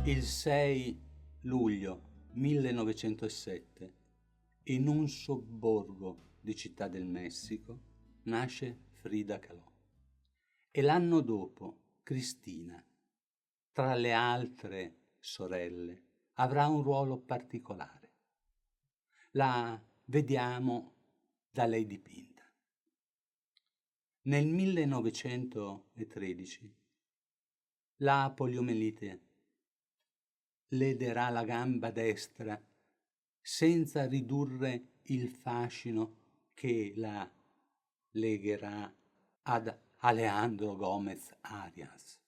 Il 6 luglio 1907, in un sobborgo di Città del Messico, nasce Frida Kahlo. E l'anno dopo, Cristina, tra le altre sorelle, avrà un ruolo particolare. La vediamo da lei dipinta. Nel 1913 la poliomelite lederà la gamba destra senza ridurre il fascino che la legherà ad Alejandro Gómez Arias.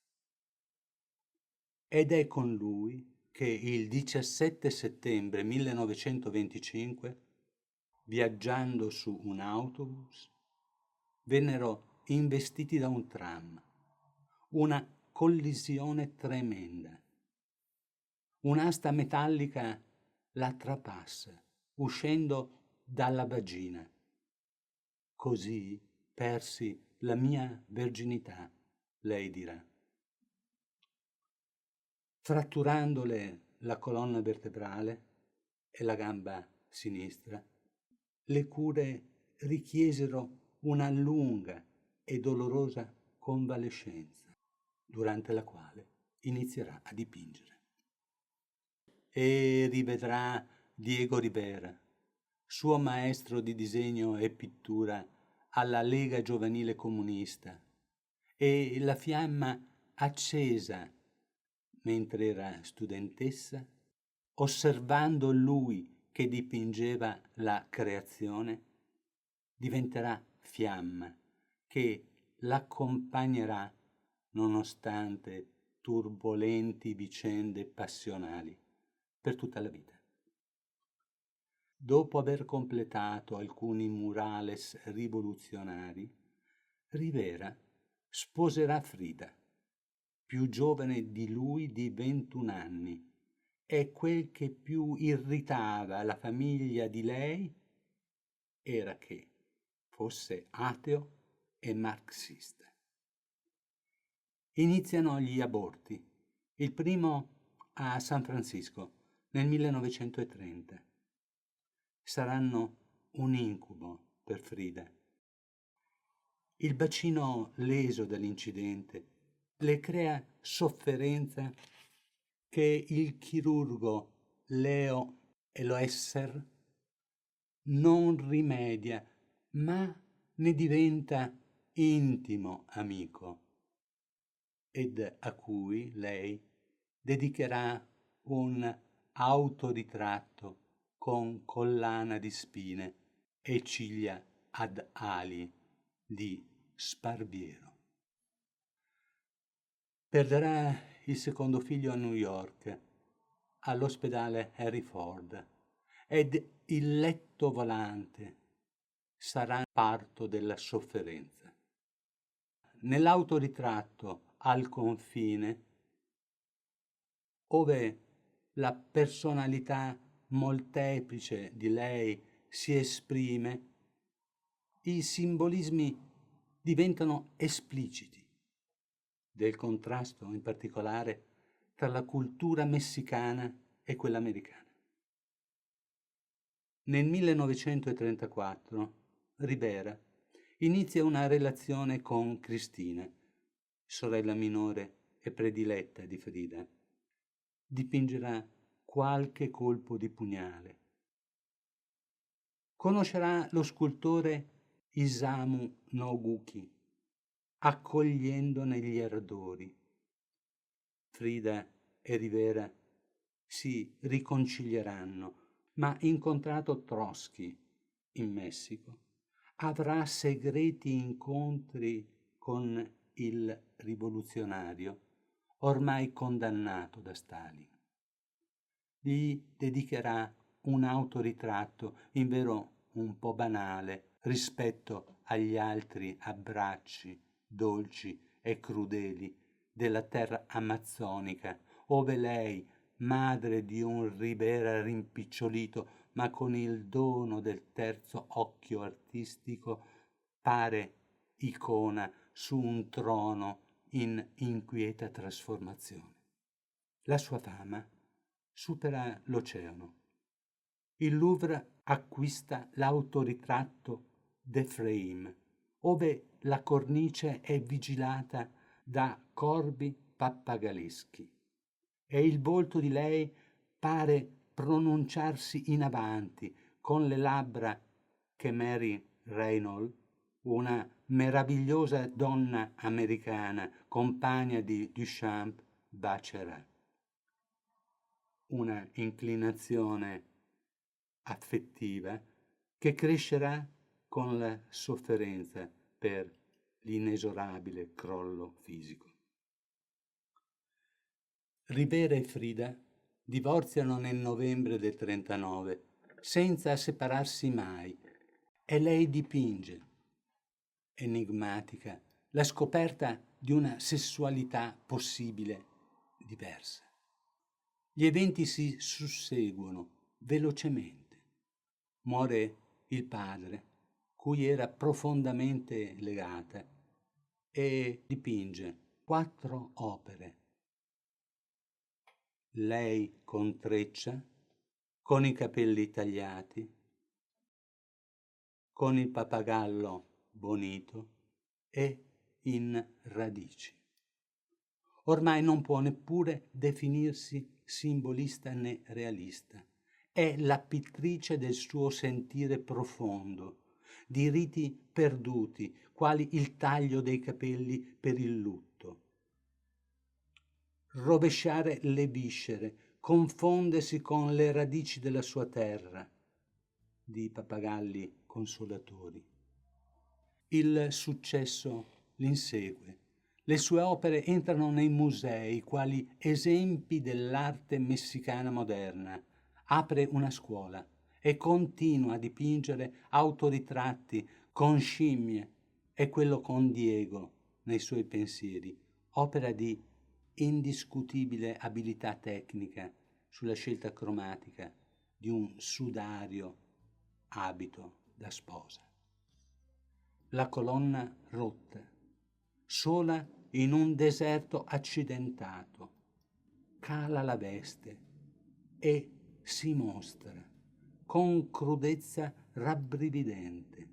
Ed è con lui che il 17 settembre 1925, viaggiando su un autobus, vennero investiti da un tram. Una collisione tremenda. Un'asta metallica la trapassa, uscendo dalla vagina. Così persi la mia verginità, lei dirà. Fratturandole la colonna vertebrale e la gamba sinistra, le cure richiesero una lunga e dolorosa convalescenza, durante la quale inizierà a dipingere. E rivedrà Diego Rivera, suo maestro di disegno e pittura alla Lega Giovanile Comunista, e la fiamma accesa mentre era studentessa, osservando lui che dipingeva la creazione, diventerà fiamma che l'accompagnerà nonostante turbolenti vicende passionali per tutta la vita. Dopo aver completato alcuni murales rivoluzionari, Rivera sposerà Frida, più giovane di lui di 21 anni, e quel che più irritava la famiglia di lei era che fosse ateo e marxista. Iniziano gli aborti, il primo a San Francisco nel 1930. Saranno un incubo per Frida. Il bacino leso dall'incidente le crea sofferenza che il chirurgo Leo Eloesser non rimedia, ma ne diventa intimo amico, ed a cui lei dedicherà un autoritratto con collana di spine e ciglia ad ali di Sparviero. Perderà il secondo figlio a New York, all'ospedale Harry Ford, ed il letto volante sarà parto della sofferenza. Nell'autoritratto Al confine, ove la personalità molteplice di lei si esprime, i simbolismi diventano espliciti, del contrasto in particolare tra la cultura messicana e quella americana. Nel 1934 Rivera inizia una relazione con Cristina, sorella minore e prediletta di Frida. Dipingerà qualche colpo di pugnale. Conoscerà lo scultore Isamu Noguchi, accogliendone gli ardori. Frida e Rivera si riconcilieranno, ma incontrato Trotsky in Messico, avrà segreti incontri con il rivoluzionario ormai condannato da Stalin. Gli dedicherà un autoritratto, invero un po' banale, rispetto agli altri abbracci dolci e crudeli della terra amazzonica, ove lei, madre di un Rivera rimpicciolito, ma con il dono del terzo occhio artistico pare icona su un trono in inquieta trasformazione. La sua fama supera l'oceano. Il Louvre acquista l'autoritratto The Frame, ove la cornice è vigilata da corvi pappagaleschi e il volto di lei pare pronunciarsi in avanti con le labbra che Mary Reynolds, una meravigliosa donna americana, compagna di Duchamp, bacerà. Una inclinazione affettiva che crescerà con la sofferenza per l'inesorabile crollo fisico. Rivera e Frida divorziano nel novembre del 39, senza separarsi mai, e lei dipinge, enigmatica, la scoperta di una sessualità possibile diversa. Gli eventi si susseguono velocemente. Muore il padre, cui era profondamente legata, e dipinge 4 opere. Lei con Treccia, con i capelli tagliati, con il pappagallo Bonito e in Radici. Ormai non può neppure definirsi simbolista né realista. È la pittrice del suo sentire profondo, di riti perduti, quali il taglio dei capelli per il lutto. Rovesciare le viscere, confondersi con le radici della sua terra, di Pappagalli Consolatori. Il successo l'insegue. Le sue opere entrano nei musei quali esempi dell'arte messicana moderna. Apre una scuola e continua a dipingere autoritratti con scimmie e quello con Diego nei suoi pensieri, opera di indiscutibile abilità tecnica sulla scelta cromatica di un sudario abito da sposa. La colonna rotta, sola in un deserto accidentato, cala la veste e si mostra con crudezza rabbrividente.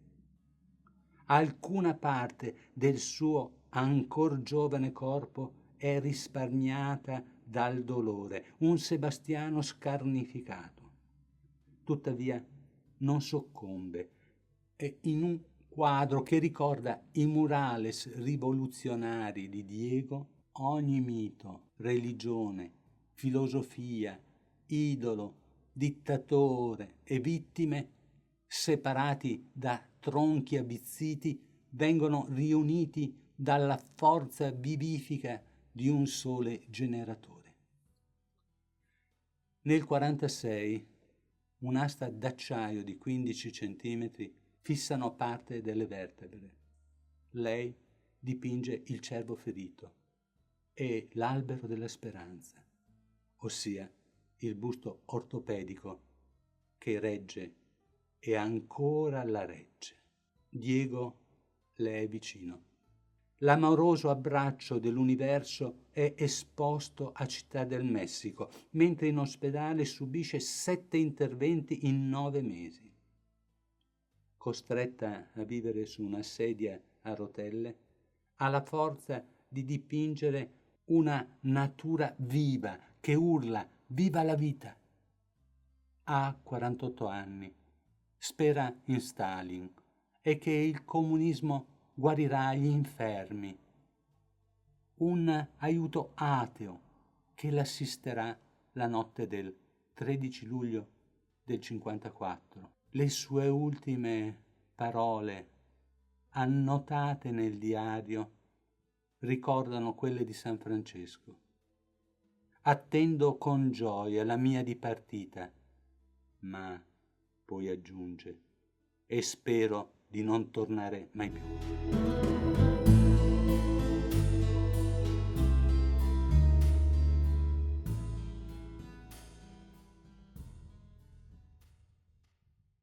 Alcuna parte del suo ancor giovane corpo è risparmiata dal dolore, un Sebastiano scarnificato. Tuttavia non soccombe e in un quadro che ricorda i murales rivoluzionari di Diego, ogni mito, religione, filosofia, idolo, dittatore e vittime, separati da tronchi avvizziti, vengono riuniti dalla forza vivifica di un sole generatore. Nel 1946 un'asta d'acciaio di 15 centimetri fissano parte delle vertebre. Lei dipinge il cervo ferito e l'albero della speranza, ossia il busto ortopedico che regge e ancora la regge. Diego le è vicino. L'amoroso abbraccio dell'universo è esposto a Città del Messico, mentre in ospedale subisce 7 interventi in 9 mesi. Costretta a vivere su una sedia a rotelle, ha la forza di dipingere una natura viva che urla «Viva la vita!». Ha 48 anni, spera in Stalin e che il comunismo guarirà gli infermi. Un aiuto ateo che l'assisterà la notte del 13 luglio del 54. Le sue ultime parole, annotate nel diario, ricordano quelle di San Francesco. Attendo con gioia la mia dipartita, ma poi aggiunge, e spero di non tornare mai più.